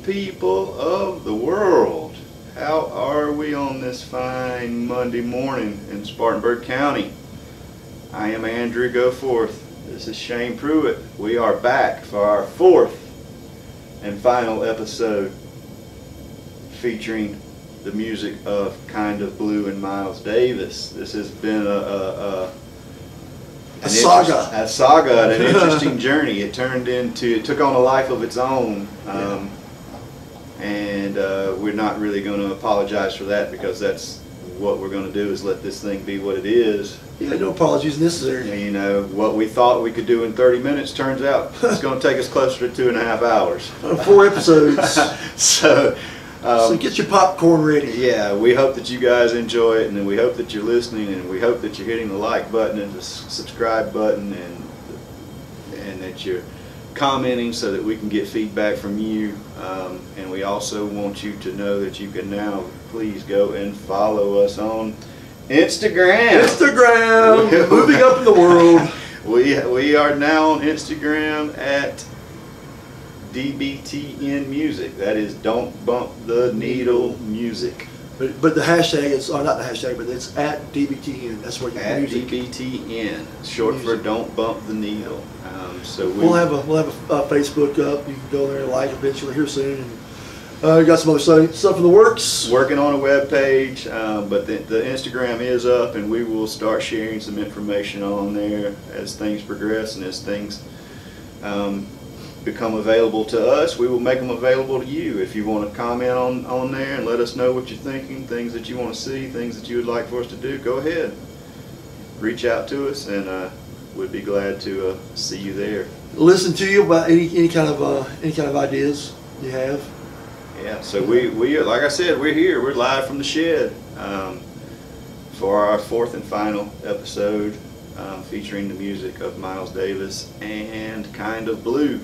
people of the world. How are we on this fine Monday morning in Spartanburg County? I am Andrew Goforth. This is Shane Pruitt. We are back for our fourth and final episode featuring the music of Kind of Blue and Miles Davis. This has been a saga, an interesting journey. It took on a life of its own, and we're not really going to apologize for that, because that's what we're going to do, is let this thing be what it is. Yeah, no apologies necessary. And, you know, what we thought we could do in 30 minutes turns out it's going to take us closer to 2.5 hours. 4 episodes. So get your popcorn ready. Yeah, we hope that you guys enjoy it, and we hope that you're listening, and we hope that you're hitting the like button and the subscribe button, and that you're commenting so that we can get feedback from you. And we also want you to know that you can now please go and follow us on Instagram. Moving up in the world. We are now on Instagram at DBTN Music. That is Don't Bump the Needle Music. But the hashtag is not the hashtag, but it's at DBTN. That's what you're at DBTN, short for Don't Bump the Needle. So we'll have a Facebook up. You can go there and like eventually here soon. And got some other stuff in the works. Working on a web page, but the Instagram is up, and we will start sharing some information on there as things progress, and as things become available to us, we will make them available to you. If you want to comment on there and let us know what you're thinking, things that you want to see, things that you would like for us to do, go ahead. Reach out to us, and we'd be glad to see you there. Listen to you about any kind of ideas you have. Yeah, so we like I said, we're here. We're live from the shed for our fourth and final episode, featuring the music of Miles Davis and Kind of Blue.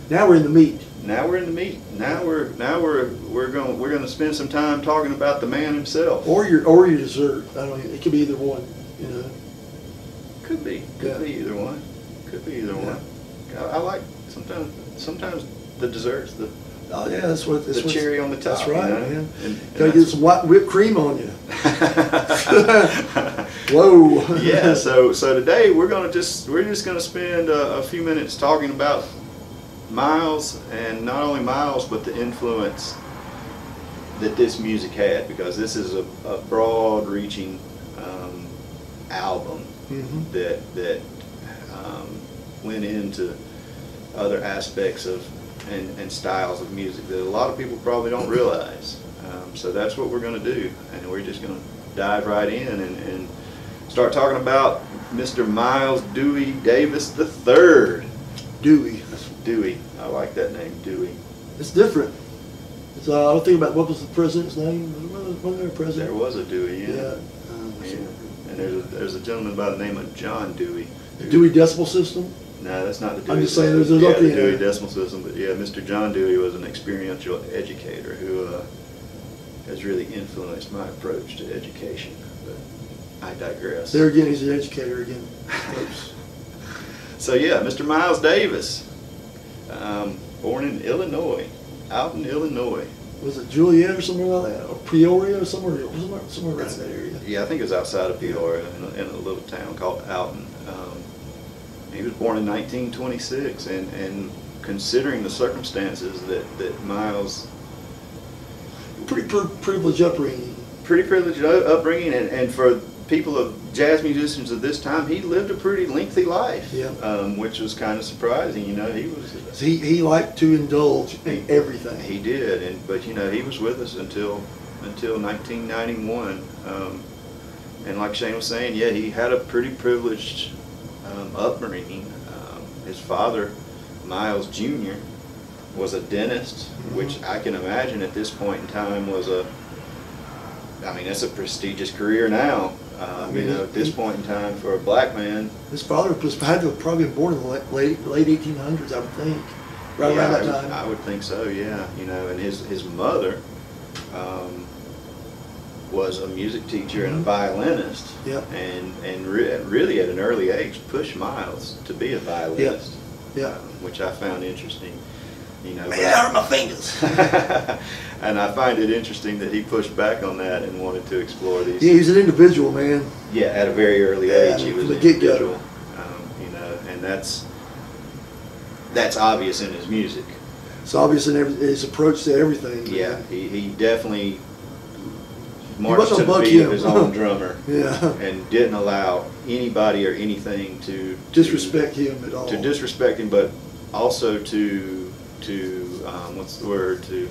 Now we're in the meat. Now we're in the meat. Now we're going to spend some time talking about the man himself. Or your dessert. I don't know. It could be either one. You know. Could be either one. Could be either one. I like sometimes the desserts. Oh yeah, that's what the cherry on the top. That's right, you know? man. And gotta get some whipped cream on you. Whoa. Yeah. So today we're just gonna spend a few minutes talking about Miles, and not only Miles, but the influence that this music had, because this is a broad-reaching album that went into other aspects of and styles of music that a lot of people probably don't realize. So that's what we're going to do, and we're just going to dive right in and start talking about Mr. Miles Dewey Davis III. Dewey. I like that name, Dewey. It's different. I don't think about what was the president's name. Was there a president? There was a Dewey, yeah. Yeah. And there's a gentleman by the name of John Dewey. The Dewey Decimal System? No, that's not the Dewey. I'm just saying there's the okay Dewey Decimal System, but yeah, Mr. John Dewey was an experiential educator who has really influenced my approach to education. But I digress. There again, he's an educator again, folks. So yeah, Mr. Miles Davis, born in Illinois, out in Illinois. Was it Juliet or somewhere like that, or Peoria or somewhere around that area? Yeah, I think it was outside of Peoria, in a little town called Alton. He was born in 1926, and considering the circumstances that Miles, pretty privileged upbringing. Pretty privileged upbringing, and for people of jazz musicians of this time, he lived a pretty lengthy life. Yeah. Which was kind of surprising. You know, he liked to indulge in everything. He did, but you know, he was with us until 1991. And like Shane was saying, yeah, he had a pretty privileged upbringing. His father, Miles Jr., was a dentist, which I can imagine at this point in time was that's a prestigious career now. You know, at this point in time for a black man. His father had to have probably been born in the late 1800s, I would think, around that time. I would think so, yeah. You know, and his mother was a music teacher and a violinist, and really at an early age pushed Miles to be a violinist, which I found interesting. You know, man, that hurt my fingers. and I find it interesting that he pushed back on that and wanted to explore these. Yeah, he's an individual, man. Yeah, at a very early age, he was from an the get-go. individual. You know, and that's obvious in his music. It's obvious in his approach to everything. Man. Yeah, he definitely marched wasn't to the buck beat him. of his own drummer. Yeah. And didn't allow anybody or anything to Disrespect him at all. To disrespect him, but also to what's the word, to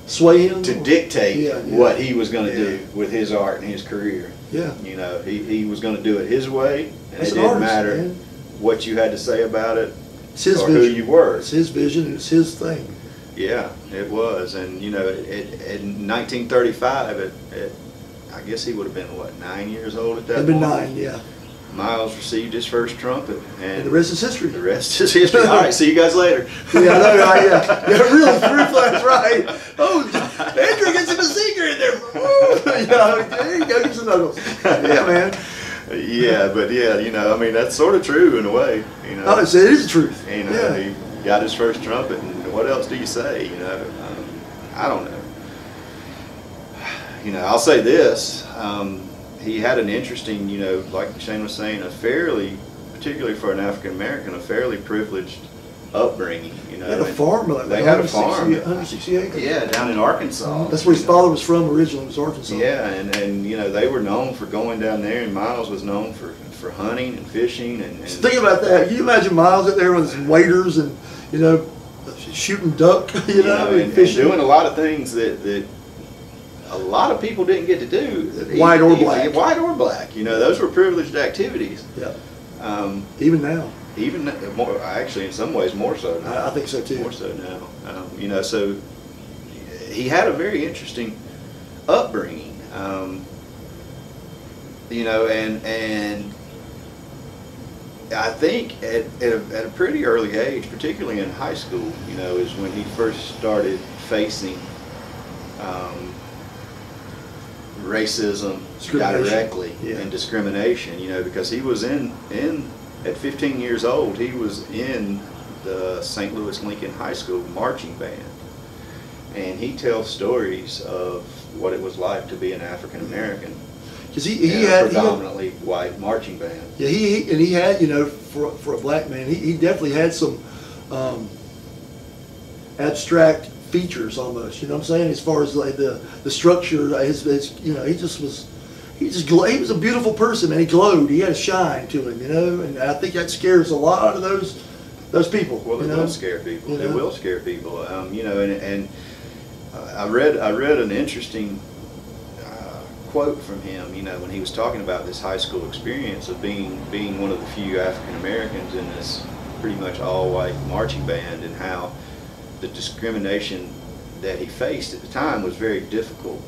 sway him, to dictate Yeah. what he was going to Yeah. do with his art and his career. Yeah. You know, he was going to do it his way, and As it an didn't artist, matter man. what you had to say about it It's his or vision. who you were. It's his vision, and it's his thing. Yeah, it was. And you know, in 1935, I guess he would have been, what, 9 years old at that He'd point? been 9, yeah. Miles received his first trumpet, And the rest is history. the rest is history. All right, see you guys later. Yeah, I know, right? Yeah, really, that's right. Oh, Andrew gets him a singer in there. Woo! Yeah, there you go, get some knuckles. Yeah, man. Yeah, but yeah, you know, I mean, that's sort of true in a way. You know, Oh, it is the truth. you know, Yeah. he got his first trumpet, and what else do you say? You know, I don't know. You know, I'll say this. He had an interesting, you know, like Shane was saying, particularly for an African American, a fairly privileged upbringing. You know, They had a and farm, like they had a farm. 160 acres. Yeah, down in Arkansas. That's where his father was from originally, was Arkansas. Yeah, and you know, they were known for going down there, and Miles was known for hunting and fishing. And So think about that. Can you imagine Miles out there with some waders and, you know, shooting duck, you know, and and fishing? doing a lot of things that a lot of people didn't get to do. White or black. White or black. You know, those were privileged activities. Yeah. Even Even now. more, actually, in some ways, more so now. I think so too. More so now. You know, so he had a very interesting upbringing. You know, and I think at a pretty early age, particularly in high school, you know, is when he first started facing racism directly and discrimination. You know, because he was at 15 years old, he was in the St. Louis Lincoln High School marching band, and he tells stories of what it was like to be an African American. Because he had predominantly white marching band. Yeah, he had, you know, for a black man, he definitely had some abstract features almost. You know what I'm saying? As far as like the structure, his you know, he was a beautiful person, man. He glowed. He had a shine to him, you know. And I think that scares a lot of those people. Well, it will scare people. It will scare people. You know, and I read an interesting quote from him, you know, when he was talking about this high school experience of being one of the few African Americans in this pretty much all-white marching band, and how the discrimination that he faced at the time was very difficult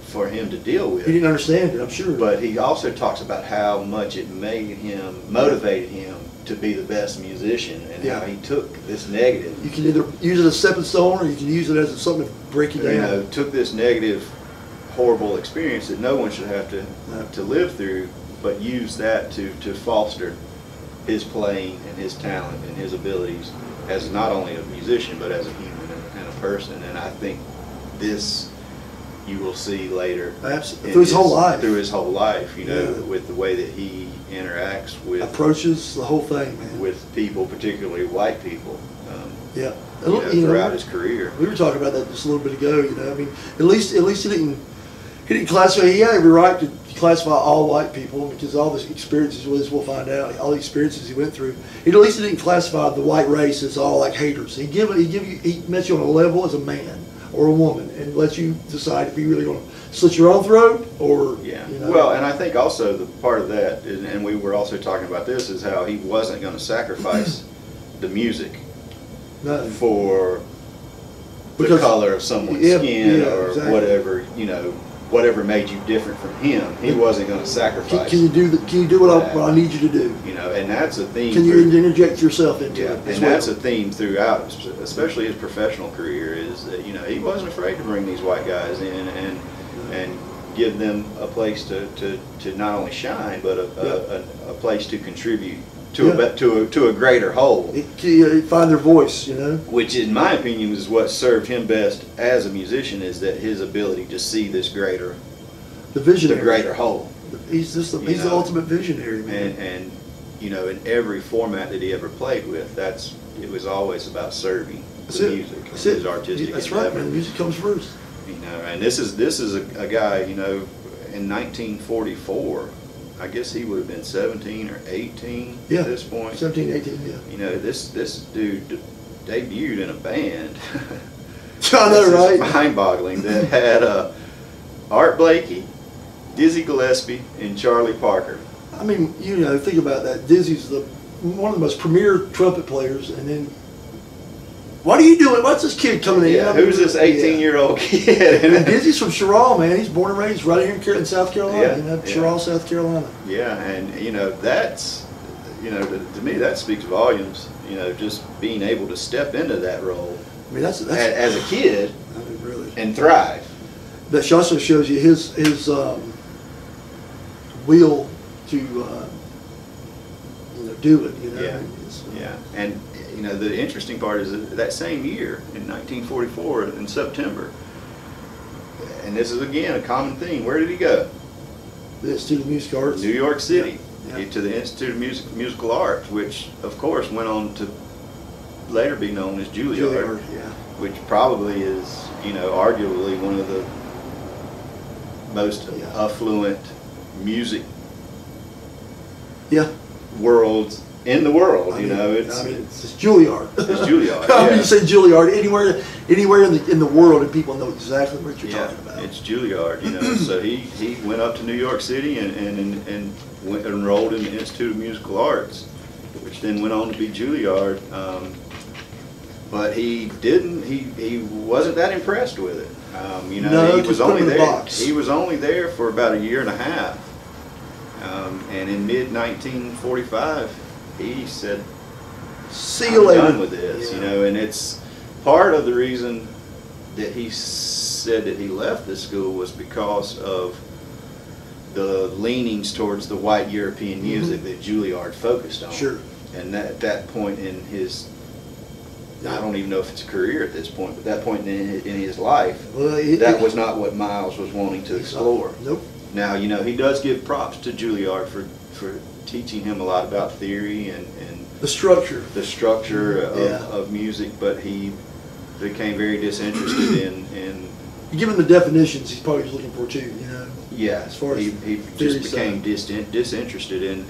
for him to deal with. He didn't understand it, I'm sure. But he also talks about how much it motivated him to be the best musician, and how he took this negative. You can either use it as a stepping stone, or you can use it as something to break you down. You know, took this negative, horrible experience that no one should have to live through, but use that to foster his playing and his talent and his abilities as not only a musician but as a human and a person. And I think this you will see later. Absolutely. Through his whole life. Through his whole life, you know, with the way that he interacts with, approaches the whole thing, man. with people, particularly white people. Yeah. You know, throughout his career. We were talking about that just a little bit ago. You know, I mean, at least he didn't classify. He had every right to classify all white people, because all the experiences, as we'll find out, all the experiences he went through. At least he didn't classify the white race as all like haters. He met you on a level as a man or a woman, and let you decide if you really going to slit your own throat or. Yeah. You know. Well, and I think also the part of that, and we were also talking about this, is how he wasn't going to sacrifice the music for the color of someone's skin or whatever, you know, whatever made you different from him. He wasn't going to sacrifice. Can you do what I need you to do? You know, and that's a theme. Can you interject yourself into it? And that's a theme throughout, especially his professional career, is that, you know, he wasn't afraid to bring these white guys in and give them a place to not only shine, but a place to contribute to a greater whole. Find their voice, you know. Which, in my opinion, is what served him best as a musician, is that his ability to see this greater, the visionary, the greater whole. He's the ultimate visionary, man. And you know, in every format that he ever played with, it was always about serving the music, his artistic. That's right, man. The music comes first. You know, and this is a guy, you know, in 1944. I guess he would have been 17 or 18 at this point. 17, 18, yeah. You know, this dude debuted in a band. I know, right? Mind-boggling. That had Art Blakey, Dizzy Gillespie, and Charlie Parker. I mean, you know, think about that. Dizzy's one of the most premier trumpet players, and then what are you doing? What's this kid coming in? Yeah, who's this 18-year-old kid? And Dizzy's from Sherrill, man. He's born and raised right here in South Carolina. Yeah, you know, Sherrill, South Carolina. Yeah, and you know, that's, you know, to me that speaks volumes. You know, just being able to step into that role. I mean, that's as a kid, I mean, really, and thrive. That also shows you his will to you know, do it. You know. Yeah. Yeah, and you know, the interesting part is that same year, in 1944, in September, and this is again a common theme. Where did he go? The Institute of Music Arts. New York City, yeah. To the Institute of Musical Arts, which of course went on to later be known as Juilliard, yeah. Which probably is, you know, arguably one of the most affluent music worlds in the world. I mean, it's Juilliard. It's Juilliard. I mean, you say Juilliard anywhere in the world, and people know exactly what you're talking about. It's Juilliard. You know, so he went up to New York City and went enrolled in the Institute of Musical Arts, which then went on to be Juilliard. But he didn't. He wasn't that impressed with it. You know, no, he was only there. He was only there for about a year and a half. And in mid-1945, he said, "See you later. I'm done with this." You know, and it's part of the reason that he said that he left the school was because of the leanings towards the white European music that Juilliard focused on. Sure. And at that point in his, I don't even know if it's a career at this point, but that point in his life, that was not what Miles was wanting to explore. Nope. Now, you know, he does give props to Juilliard for teaching him a lot about theory and the structure of music, but he became very disinterested in you give him the definitions he's probably looking for too, you know. Yeah, as far as he just became disinterested in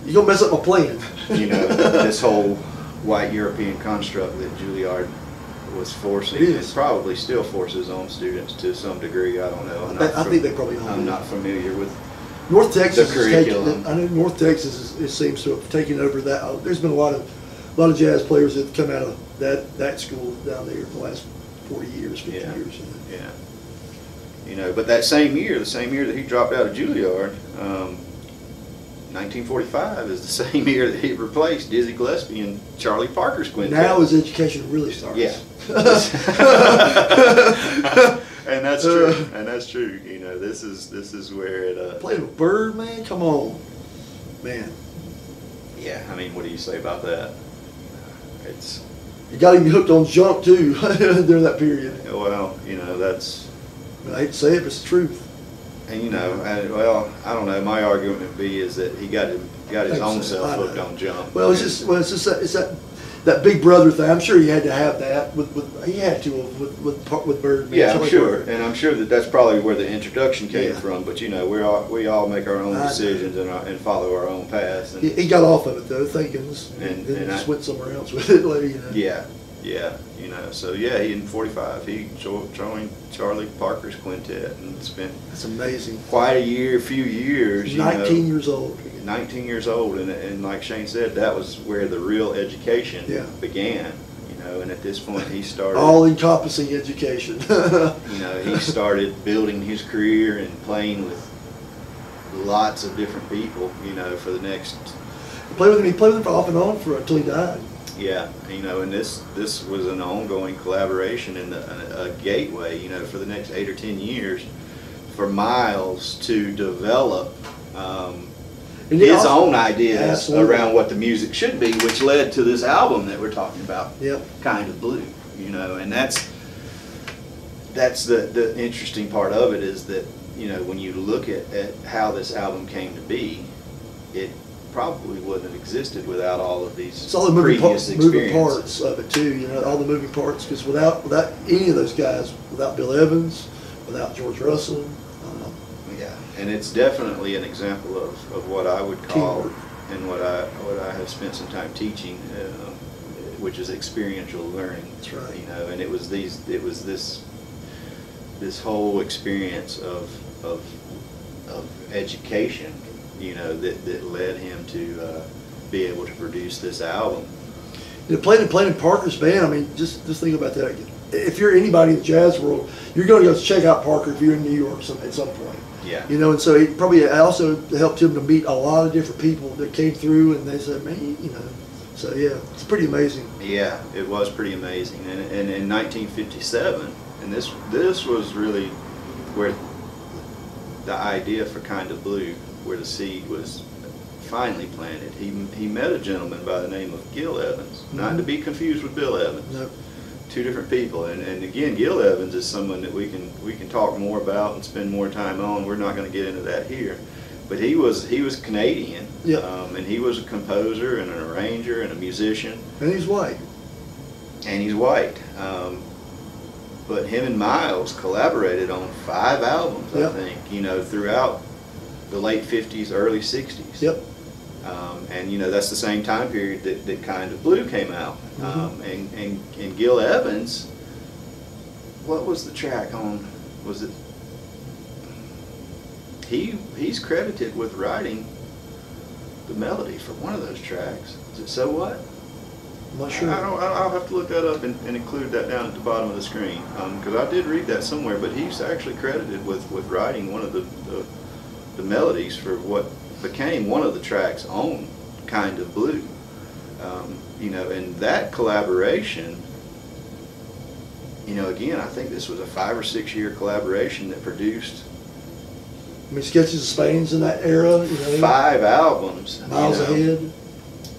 you're gonna mess up my plan. You know, this whole white European construct that Juilliard was forcing, and probably still forces on students to some degree. I don't know. I think they probably are. I'm not familiar with North Texas. The curriculum. I know North Texas it seems to have taken over that. There's been a lot of jazz players that have come out of that school down there in the last 40 years, 50 years. Yeah. You know, but the same year that he dropped out of Juilliard, 1945 is the same year that he replaced Dizzy Gillespie and Charlie Parker's quintet. Now his education really starts. Yeah. And that's true. And that's true. You know, this is where it. Playing with Bird, man. Come on, man. Yeah. I mean, what do you say about that? It's. You got him hooked on junk too during that period. Well, you know, that's. I hate to say it, but it's the truth. And you know, I don't know. My argument would be is that he got his own self hooked on junk. Well, it's just that big brother thing. I'm sure he had to have that with Bird. Yeah, I'm sure, and I'm sure that's probably where the introduction came from. But you know, we all make our own decisions and follow our own paths. And he got off of it though, thinking, and just went somewhere else with it later. You know. Yeah, you know. So yeah, he in '45 he joined Charlie Parker's quintet and spent. That's amazing. Quite a few years. 19 years old. 19 years old, and like Shane said, that was where the real education began. You know, and at this point he started all-encompassing education. You know, he started building his career and playing with lots of different people. You know, for the next. He played with him off and on until he died. Yeah, you know, and this was an ongoing collaboration and a gateway. You know, for the next 8 or 10 years, for Miles to develop. And his also, own ideas absolutely, around what the music should be, which led to this album that we're talking about, yep. Kind of Blue. You know, and that's the interesting part of it, is that, you know, when you look at how this album came to be, it probably wouldn't have existed without all of these It's all the moving parts of it too, you know, all the moving parts, because without any of those guys, without Bill Evans, without George Russell. Yeah, and it's definitely an example of what I would call, teamwork. and what I have spent some time teaching, which is experiential learning. That's right. You know, and it was this whole experience of education, you know, that led him to be able to produce this album. You know, playing in Parker's band, I mean, just think about that. If you're anybody in the jazz world, you're going to go check out Parker if you're in New York at some point. Yeah. You know, and so it probably also helped him to meet a lot of different people that came through, and they said, man, you know. So yeah, it's pretty amazing. Yeah, it was pretty amazing. And in 1957, and this was really where the idea for Kind of Blue, where the seed was finally planted. He met a gentleman by the name of Gil Evans, not to be confused with Bill Evans. Nope. Two different people. And again, Gil Evans is someone that we can talk more about and spend more time on. We're not going to get into that here. But he was Canadian, yeah. And he was a composer and an arranger and a musician. And he's white. And he's white. But him and Miles collaborated on 5 albums, yep. I think, you know, throughout the late 50s, early 60s. Yep. And, you know, that's the same time period that Kind of Blue came out. And Gil Evans, what was the track on? Was it? He's credited with writing the melody for one of those tracks. Is it So What? I'm not sure. I'll have to look that up and include that down at the bottom of the screen, because I did read that somewhere. But he's actually credited with writing one of the melodies for what became one of the tracks on Kind of Blue. You know, and that collaboration, you know, again, I think this was a 5 or 6 year collaboration that produced, I mean, Sketches of Spain's in that era, you know. 5 albums. Miles ahead.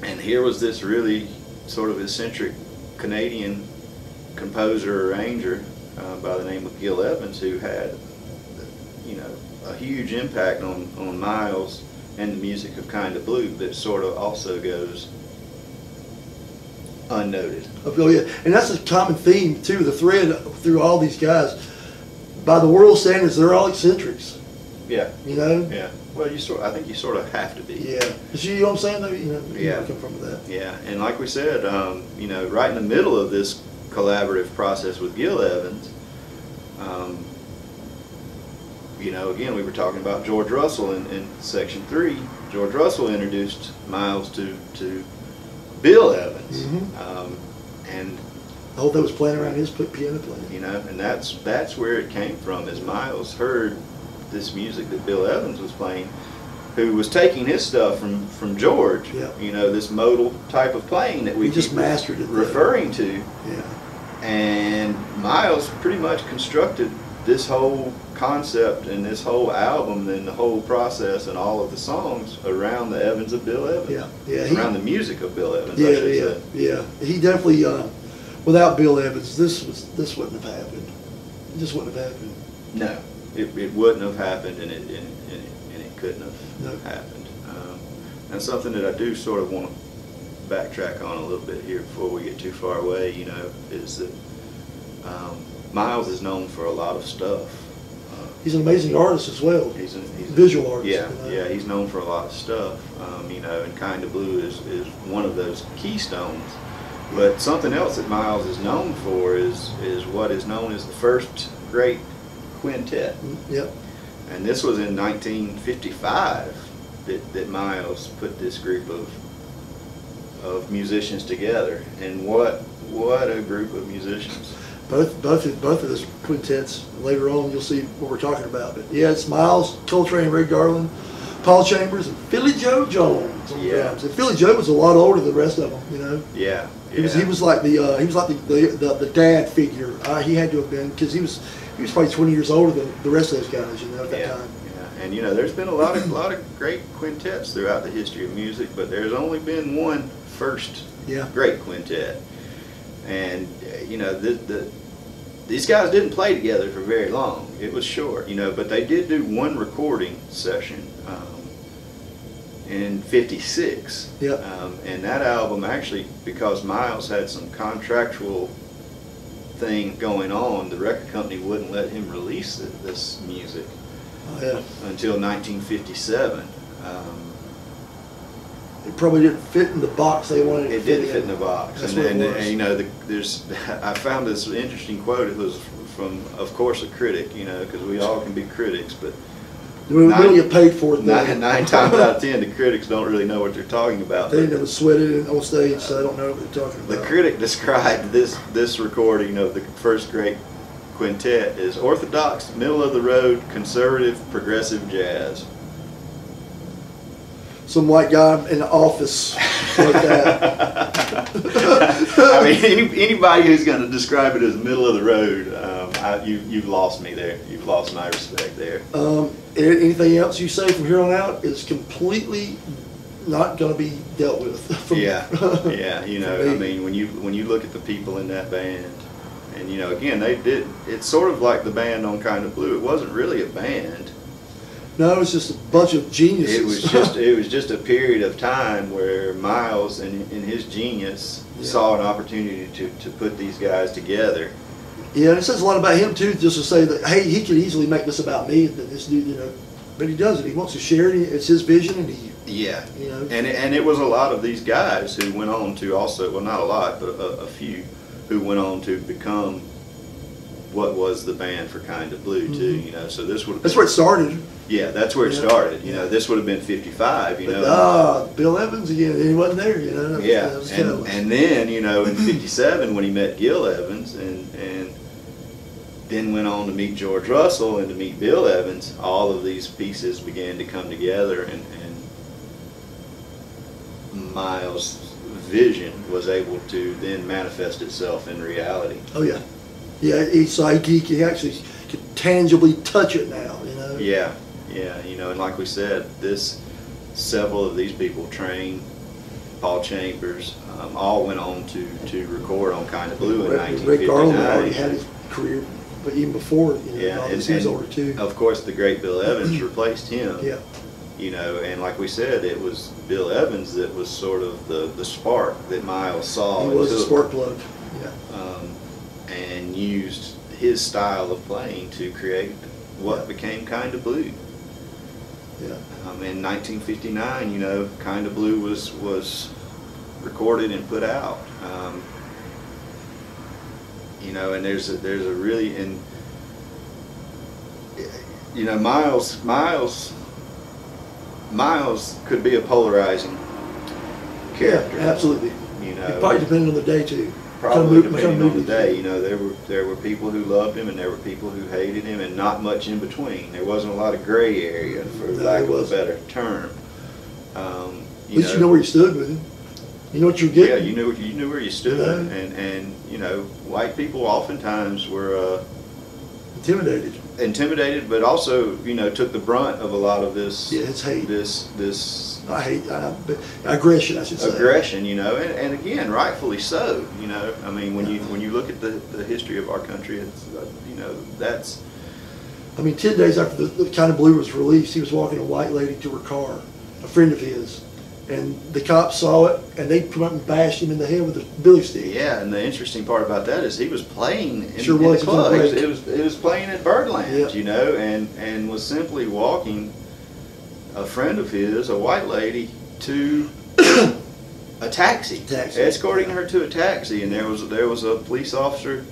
And here was this really sort of eccentric Canadian composer arranger by the name of Gil Evans, who had, you know, a huge impact on Miles and the music of Kind of Blue that sort of also goes unnoted. Oh yeah, and that's a common theme too. The thread through all these guys, by the world standards, they're all eccentrics. Yeah. You know. Yeah. Well, I think you sort of have to be. Yeah. You know what I'm saying? Though, you know. Yeah. Come from that. Yeah, and like we said, you know, right in the middle of this collaborative process with Gil Evans, you know, again, we were talking about George Russell in section 3. George Russell introduced Miles to Bill Evans, and I hope that was playing around his piano playing. You know, and that's where it came from. As Miles heard this music that Bill Evans was playing, who was taking his stuff from George. Yeah. You know, this modal type of playing that we just mastered it. Referring to. Yeah. And Miles pretty much constructed this whole concept and this whole album and the whole process and all of the songs around the Evans of Bill Evans. Yeah, yeah. Around the music of Bill Evans. Yeah. He definitely, without Bill Evans, this wouldn't have happened. It just wouldn't have happened. No, it wouldn't have happened, and it couldn't have happened. And something that I do sort of want to backtrack on a little bit here before we get too far away, you know, is that Miles is known for a lot of stuff. He's an amazing artist as well. He's a visual artist. Yeah, you know? yeah. He's known for a lot of stuff. You know, and Kind of Blue is one of those keystones. But something else that Miles is known for is what is known as the first great quintet. Yep. And this was in 1955 that Miles put this group of musicians together. And what a group of musicians. Both of those quintets, later on you'll see what we're talking about. But yeah, it's Miles, Coltrane, Ray Garland, Paul Chambers, and Philly Joe Jones on drums. And Philly Joe was a lot older than the rest of them, you know. Yeah. He was like the dad figure. He had to have been, because he was probably 20 years older than the rest of those guys, you know, at that time. Yeah. And you know, there's been a lot of great quintets throughout the history of music, but there's only been one first great quintet. And you know, these guys didn't play together for very long. It was short, you know, but they did do one recording session in '56. And that album actually, because Miles had some contractual thing going on, the record company wouldn't let him release this music until 1957. It probably didn't fit in the box they wanted it to fit in. It didn't fit in the box. And you know, I found this interesting quote. It was from, of course, a critic, you know, because we all can be critics, but we don't get paid for it. Nine times out of 10, the critics don't really know what they're talking about. They never sweated it on stage, so I don't know what they're talking about. The critic described this recording of the first great quintet as orthodox, middle-of-the-road, conservative, progressive jazz. Some white guy in the office like that. I mean, anybody who's going to describe it as middle of the road, you've lost me there. You've lost my respect there. Anything else you say from here on out is completely not going to be dealt with. Yeah. You know, I mean, when you look at the people in that band, and you know, again, it's sort of like the band on Kind of Blue. It wasn't really a band. No, it was just a bunch of geniuses. It was just a period of time where Miles, in his genius, saw an opportunity to put these guys together. Yeah, and it says a lot about him too, just to say that, hey, he could easily make this about me, that this dude, you know, but he doesn't. He wants to share it. It's his vision, and you know. And it was a lot of these guys who went on to also, well, not a lot, but a few who went on to become what was the band for Kind of Blue too. You know, so this would. That's where it started. Yeah, that's where it started. You know, this would have been '55. You but, know. Bill Evans again. He wasn't there. You know. And then you know in '57 when he met Gil Evans and then went on to meet George Russell and to meet Bill Evans, all of these pieces began to come together, and Miles' vision was able to then manifest itself in reality. Oh yeah, he's psychic. He actually could tangibly touch it now. You know. Yeah, you know, and like we said, several of these people trained. Paul Chambers, all went on to record on Kind of Blue in 1959. Rick Garland already had his career, but even before, you know, and he was older too. Of course, the great Bill Evans replaced him. Yeah. You know, and like we said, it was Bill Evans that was sort of the spark that Miles saw. He was a spark plug. Yeah. And used his style of playing to create what became Kind of Blue. Yeah. In 1959, you know, Kind of Blue was recorded and put out. You know, and there's a really, and you know, Miles could be a polarizing character. Yeah, absolutely. You know, it probably depended on the day too. Probably depending on the day. You know, there were people who loved him and there were people who hated him, and not much in between. There wasn't a lot of gray area, for lack of a better term. At least you know where you stood with him. You know what you're getting. Yeah, you knew where you stood, and you know, white people oftentimes were intimidated, but also, you know, took the brunt of a lot of this. Yeah, it's hate. Not hate, aggression, I should say. Aggression, you know, and again, rightfully so. You know, I mean, when you look at the history of our country, it's you know, that's. I mean, 10 days after the Kind of Blue was released, he was walking a white lady to her car, a friend of his. And the cops saw it, and they come up and bashed him in the head with a billy stick. Yeah, and the interesting part about that is he was playing in the club. It was playing at Birdland, you know, and was simply walking a friend of his, a white lady, to a taxi. Escorting her to a taxi, and there was a police officer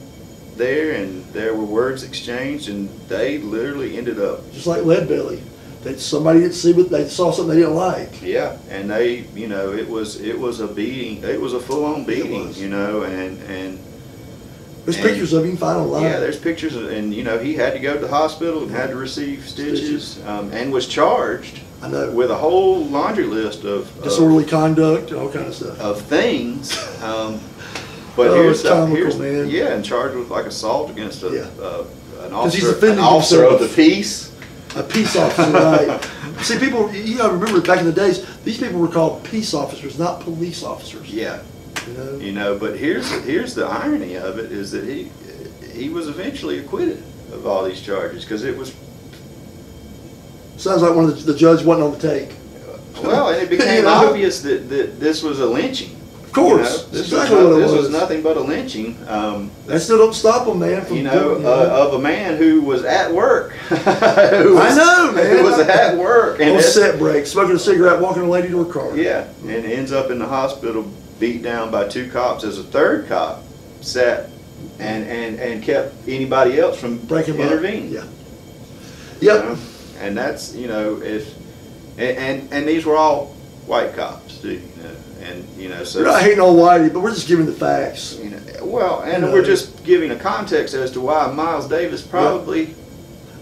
there, and there were words exchanged, and they literally ended up just like Leadbelly. Somebody didn't see, but they saw something they didn't like. Yeah, and they, you know, it was a beating. It was a full-on beating, you know, and there's pictures of him find online. Yeah, there's pictures, and you know, he had to go to the hospital and had to receive stitches, and was charged. I know. With a whole laundry list of disorderly conduct and all kind of stuff. Of things. But here's man. Yeah, and charged with like assault against an officer of the peace. A peace officer, right? See, people, you got to remember back in the days, these people were called peace officers, not police officers. Yeah. You know? But here's the irony of it is that he was eventually acquitted of all these charges because it was. Sounds like one of the judge wasn't on the take. Well, and it became obvious that this was a lynching. Of course, this was nothing but a lynching. That still don't stop them, man. From of a man who was at work. I know, man. Who was at work and on set break, smoking a cigarette, walking a lady to her car. Yeah, and ends up in the hospital, beat down by 2 cops as a 3rd cop sat and kept anybody else from intervening. Yeah. Yep. And that's and these were all white cops too. So we're not hating on Whitey, but we're just giving the facts. We're just giving a context as to why Miles Davis probably.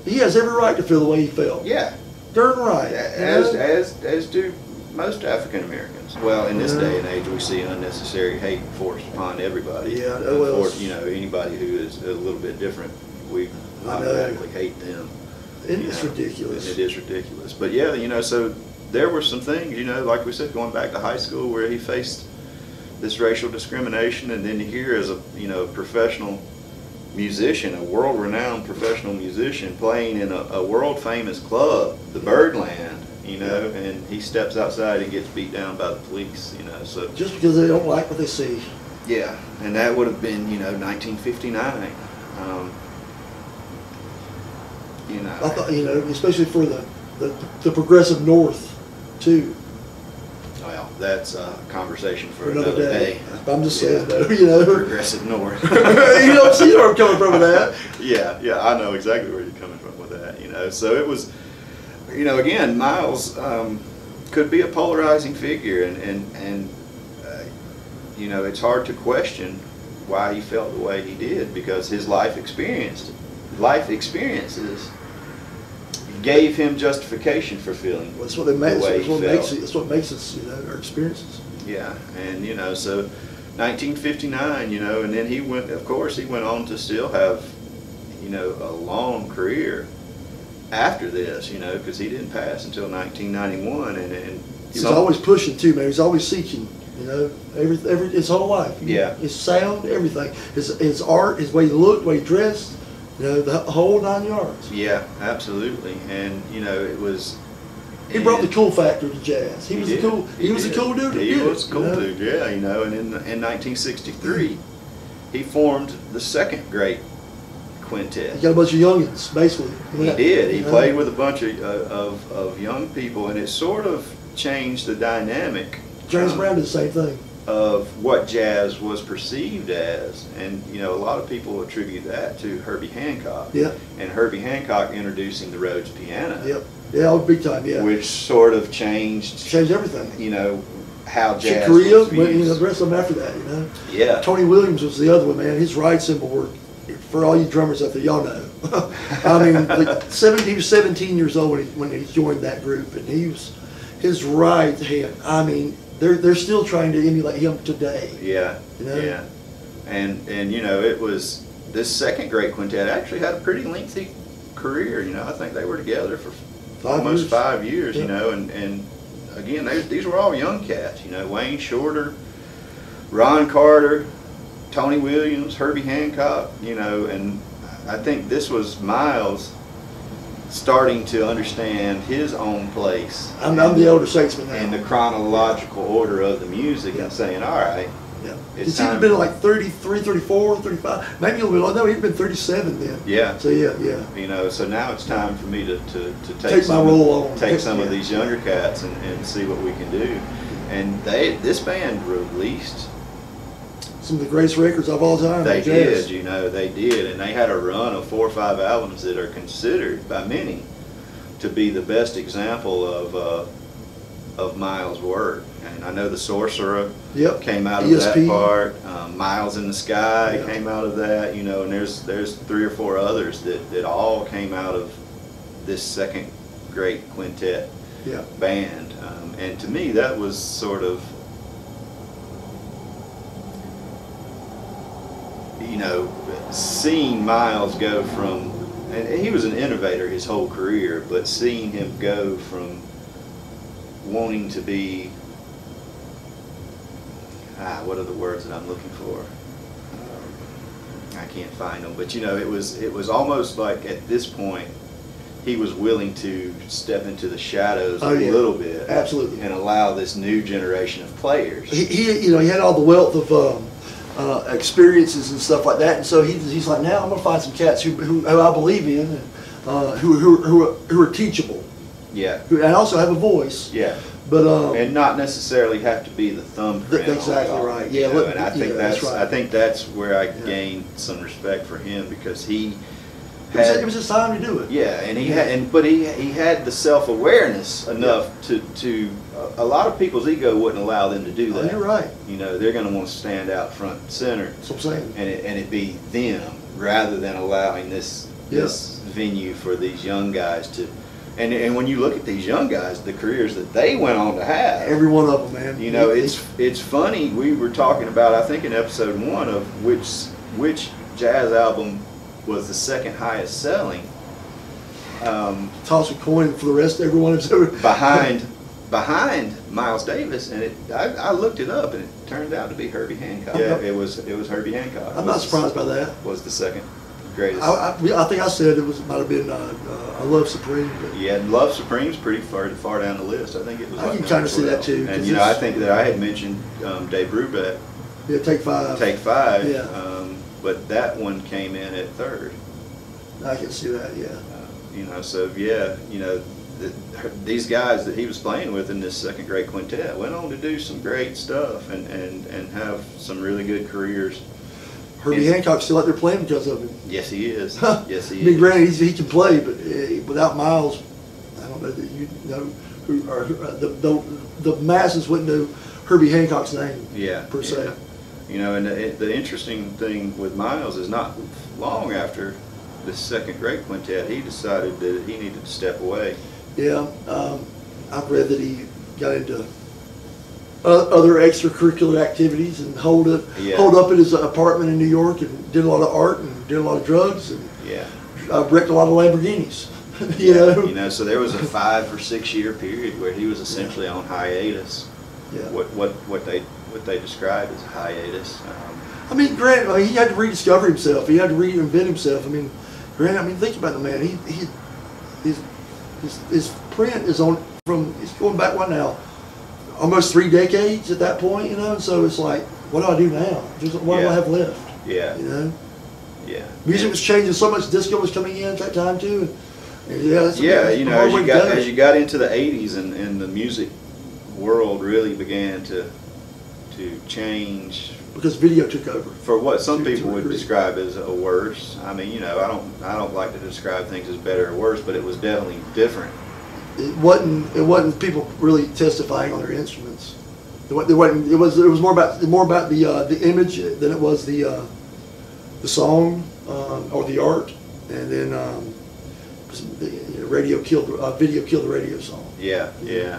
He has every right to feel the way he felt. Yeah. Darn right. As do most African Americans. Well, in this day and age, we see unnecessary hate forced upon everybody. Yeah. Anybody who is a little bit different, we automatically hate them. It's ridiculous. It is ridiculous. But yeah, so there were some things, like we said, going back to high school where he faced this racial discrimination, and then here as a professional musician, a world-renowned professional musician playing in a world-famous club, the Birdland, and he steps outside and gets beat down by the police, so. Just because they don't like what they see. Yeah, and that would have been, 1959. I thought, especially for the progressive North, too. Well, that's a conversation for another day. I'm just saying, Progressive North. You don't see where I'm coming from with that. Yeah, I know exactly where you're coming from with that, So it was, again, Miles could be a polarizing figure, and it's hard to question why he felt the way he did, because his life experiences gave him justification for feeling. That's what That's what makes us, our experiences. Yeah, and so 1959, and then he went on to still have, a long career after this, because he didn't pass until 1991, and he's always pushing too, man. He's always seeking. His whole life. Yeah. His sound, everything. His art, his way he looked, the way he dressed. The whole 9 yards. Yeah, absolutely, and it was. He brought the cool factor to jazz. He was a cool dude. He was a cool dude. Yeah, and in 1963, he formed the second great quintet. He got a bunch of youngins, basically. He did. He played with a bunch of young people, and it sort of changed the dynamic. James Brown did the same thing. Of what jazz was perceived as, and a lot of people attribute that to Herbie Hancock. Yeah. And Herbie Hancock introducing the Rhodes piano. Yep. Yeah, big time. Yeah. Which sort of changed everything. How jazz. Korea, the rest of them after that. Yeah. Tony Williams was the other one, man. His ride cymbal were, for all you drummers out there, y'all know. I mean, he was 17 years old when he joined that group, and his right hand. I mean. They're still trying to emulate him today. Yeah, yeah, and it was this second great quintet actually had a pretty lengthy career. I think they were together for almost 5 years. Yeah. And again, these were all young cats. Wayne Shorter, Ron Carter, Tony Williams, Herbie Hancock. And I think this was Miles starting to understand his own place. I'm the elder statesman now. And the chronological order of the music, and saying, all right. Yeah. He'd been like 33, 34, 35, maybe a little bit. No, he'd been 37 then. Yeah. So yeah. So now it's time for me to take my role on. Take some of these younger cats and see what we can do. And this band released some of the greatest records of all time. They did, they did. And they had a run of 4 or 5 albums that are considered by many to be the best example of Miles' work. And I know The Sorcerer came out of that part. Miles in the Sky came out of that, and there's 3 or 4 others that all came out of this second great quintet band. And to me, that was sort of, seeing Miles go from and he was an innovator his whole career, but seeing him go from wanting to be, what are the words that I'm looking for? I can't find them, but you know, it was almost like at this point he was willing to step into the shadows a little bit, absolutely, and allow this new generation of players. He had all the wealth of experiences and stuff like that, and so he's like, now I'm gonna find some cats who I believe in, and who are teachable. Yeah. And also have a voice. Yeah. But and not necessarily have to be the thumbprint. Exactly right. Yeah. And I think that's right. I think that's where I gained some respect for him, because it was his time to do it. Yeah, and he had the self-awareness enough to a lot of people's ego wouldn't allow them to do that. You're right. You know, they're going to want to stand out front and center. That's what I'm saying. And it be them rather than allowing this venue for these young guys to. And when you look at these young guys, the careers that they went on to have, every one of them, man. You know, it's funny. We were talking about, I think in episode 1, of which jazz album was the second highest selling. Toss a coin for the rest of everyone who's ever behind Miles Davis, and I looked it up, and it turned out to be Herbie Hancock. Yeah, it was Herbie Hancock. I'm not surprised by that. Was the second greatest. I think I said might have been I Love Supreme. But yeah, Love Supreme's pretty far down the list. I think it was. I can kind of see that too. And you know, I think that I had mentioned Dave Brubeck. Yeah, Take Five. Take Five. Yeah. But that one came in at third. I can see that. Yeah. You know, so yeah, you know, these guys that he was playing with in this second grade quintet went on to do some great stuff and have some really good careers. Herbie Hancock's still out there playing because of him. Yes, he is. Yes, he is. I mean, granted, he can play, but without Miles, I don't know that you know who, or the masses wouldn't know Herbie Hancock's name. Yeah, per se. You know, and the interesting thing with Miles is not long after the second grade quintet, he decided that he needed to step away. Yeah, I've read that he got into other extracurricular activities and holed up at his apartment in New York and did a lot of art and did a lot of drugs and wrecked a lot of Lamborghinis. You know, so there was a 5 or 6 year period where he was essentially on hiatus. Yeah. What they described as a hiatus. I mean, granted, he had to rediscover himself. He had to reinvent himself. I mean, granted, think about the man. His print is he's going back almost 3 decades at that point, you know. And so it's like, what do I do now? What do I have left? Yeah. You know. Yeah. Music was changing so much. Disco was coming in at that time too. And you know, as you got into the '80s and the music world really began to change, because video took over for what some people would describe as a worse. I mean, you know, I don't like to describe things as better or worse, but it was definitely different. It wasn't people really testifying on their instruments. It was more about the image than it was the song or the art, and then video killed the radio song. Yeah.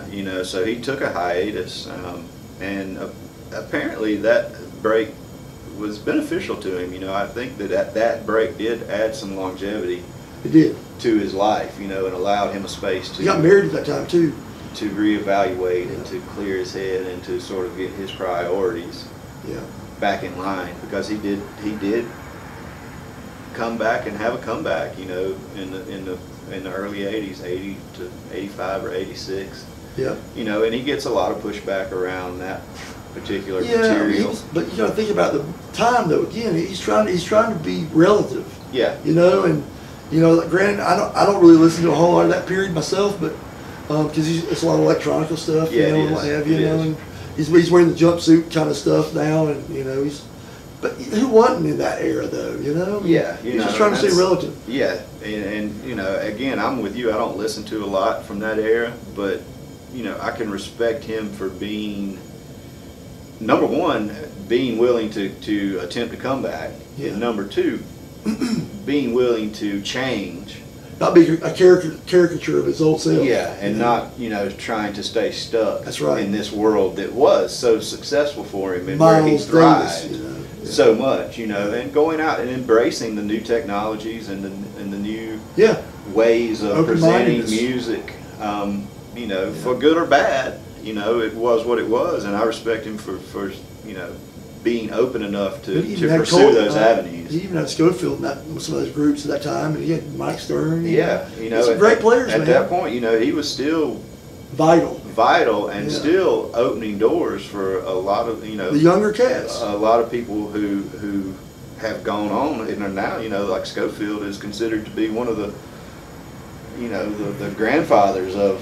You know, so he took a hiatus, and apparently that break was beneficial to him. You know, I think that break did add some longevity. It did. To his life, you know, and allowed him a space to. He got married at that time too. To reevaluate and to clear his head and to sort of get his priorities back in line, because he did come back and have a comeback, you know, in the early '80s, 80 to 85 or 86. Yeah. You know, and he gets a lot of pushback around that particular material. But you got to think about the time though. Again, he's trying to be relative. Yeah. You know, and you know, granted, I don't really listen to a whole lot of that period myself, but because it's a lot of electronical stuff, yeah, you know, and what have you, and he's wearing the jumpsuit kind of stuff now, and you know, but who wasn't in that era though, you know? Yeah, he's just trying to stay relative. Yeah, and you know, again, I'm with you. I don't listen to a lot from that era, but you know, I can respect him for being, number one, being willing to attempt to come back, and number two, being willing to change, not be a caricature of his old self. Yeah, and not, you know, trying to stay stuck. That's right. In this world that was so successful for him and where he thrived so much, you know, and going out and embracing the new technologies and the new Yeah. ways of presenting Open-mindedness. music, you know, for good or bad. You know, it was what it was, and I respect him for you know, being open enough But he to even had pursue Cole, those avenues. He even had Schofield in that, some of those groups at that time, and he had Mike Stern. Yeah, you know, some great players, at man. that point, you know, he was still Vital. and Yeah. still opening doors for a lot of, you know, The younger cats. a lot of people who have gone on and are now, you know, like Schofield is considered to be one of the, you know, the grandfathers of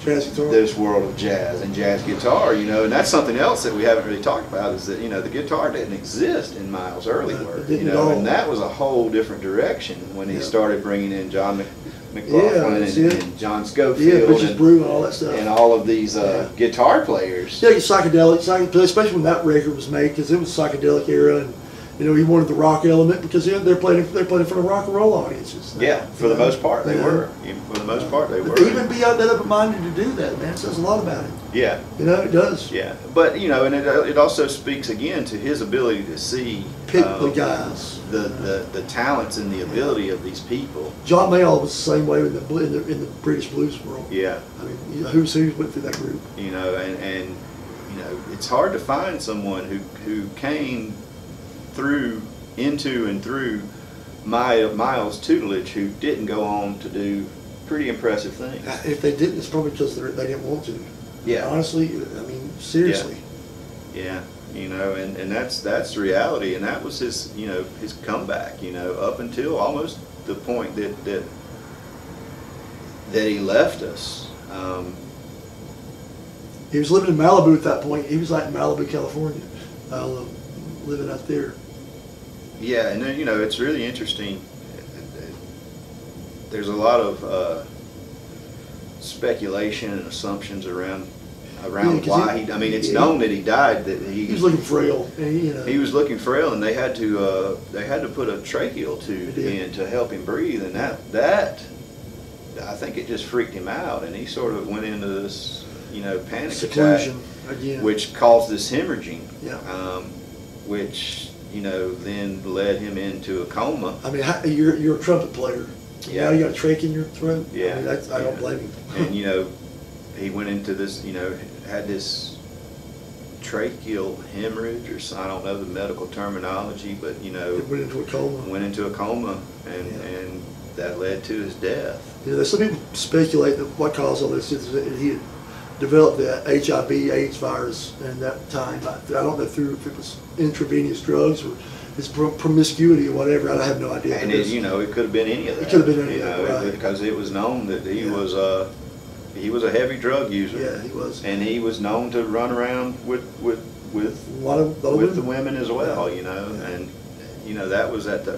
Jazz guitar. this world of jazz and jazz guitar, you know, and that's something else that we haven't really talked about is that, you know, the guitar didn't exist in Miles' early No, it work, didn't you at know, all. and that was a whole different direction when he Yeah. started bringing in John Yeah, McLaughlin that's it. and John Yeah, Schofield Bridges and, Brew and all that stuff. and all of these Yeah. guitar players. Yeah, psychedelic, especially when that record was made, because it was psychedelic era, and you know he wanted the rock element because they're playing in front of rock and roll audiences. Yeah, for the You know? most part they Yeah. were. For the most part they But were. to even be out that open-minded to do that, man, it says a lot about him. Yeah. You know, it does. Yeah, but you know, and it also speaks again to his ability to see Pick the guys. the talents and the ability of these people. John Mayall was the same way in the British blues world. Yeah, I mean, you know, who's went through that group. you know, and you know, it's hard to find someone who came into and through Miles' tutelage who didn't go on to do pretty impressive things. If they didn't, it's probably because they didn't want to. Yeah. Honestly, I mean, seriously. Yeah, you know, and that's the reality, and that was his, you know, his comeback, you know, up until almost the point that he left us. He was living in Malibu at that point. He was like in Malibu, California, living out there. Yeah, and then, you know, it's really interesting. There's a lot of speculation and assumptions around Yeah, 'cause why he. I mean, it's known that he died. That He was looking frail, and, you know. he was looking frail, and they had to put a tracheal tube They did. in to help him breathe, and that I think it just freaked him out, and he sort of went into this, you know, panic Seclusion attack, again. which caused this hemorrhaging, Yeah. which, you know, then led him into a coma. I mean, you're a trumpet player. Yeah. Now you got a trach in your throat. Yeah. I mean, I don't Yeah. blame him. And, you know, he went into this, you know, had this tracheal hemorrhage, or I don't know the medical terminology, but, you know, It went into a coma. went into a coma, and Yeah. and that led to his death. You know, some people speculate that what caused all this is that he had developed the HIV/AIDS virus in that time. I don't know if it was intravenous drugs or his promiscuity or whatever. I have no idea. And it, you know, it could have been any of that. It could have been any you of know, that, right. because it was known that he Yeah. was a heavy drug user. Yeah, he was. And he was known to run around with A lot of the women. women as well, Yeah. you know, Yeah. and you know that was at the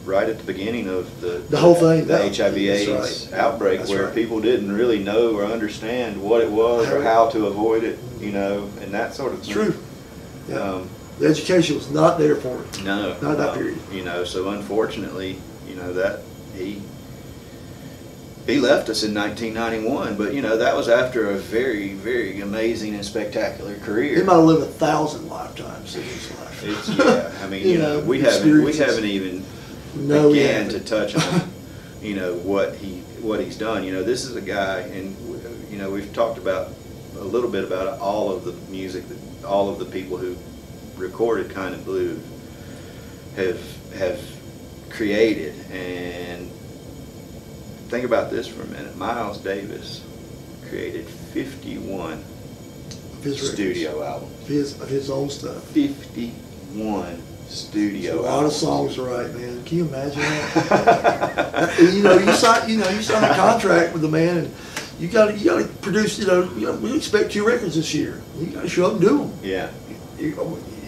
right at the beginning of The whole thing, the yeah. HIV/AIDS That's right. outbreak, That's where right. people didn't really know or understand what it was or how to avoid it, you know, and that sort of It's thing. true. Yeah. Um, The education was not there for it. no, Not that period. You know, so unfortunately, you know, that he left us in 1991, but you know that was after a very, very amazing and spectacular career. He might have lived 1,000 lifetimes in his life. It's, yeah, I mean, you know, we experiences. haven't even No, we began haven't. to touch on, you know, what he's done. You know, this is a guy, and you know, we've talked about a little bit about all of the music that all of the people who recorded Kind of Blue have created. And think about this for a minute. Miles Davis created 51 Of his records. studio albums. Of his own stuff. 51 studio A lot of albums. songs to write, man. Can you imagine that? You know, you sign a contract with the man, and you got to produce. We expect 2 records this year. You got to show up and do them. Yeah,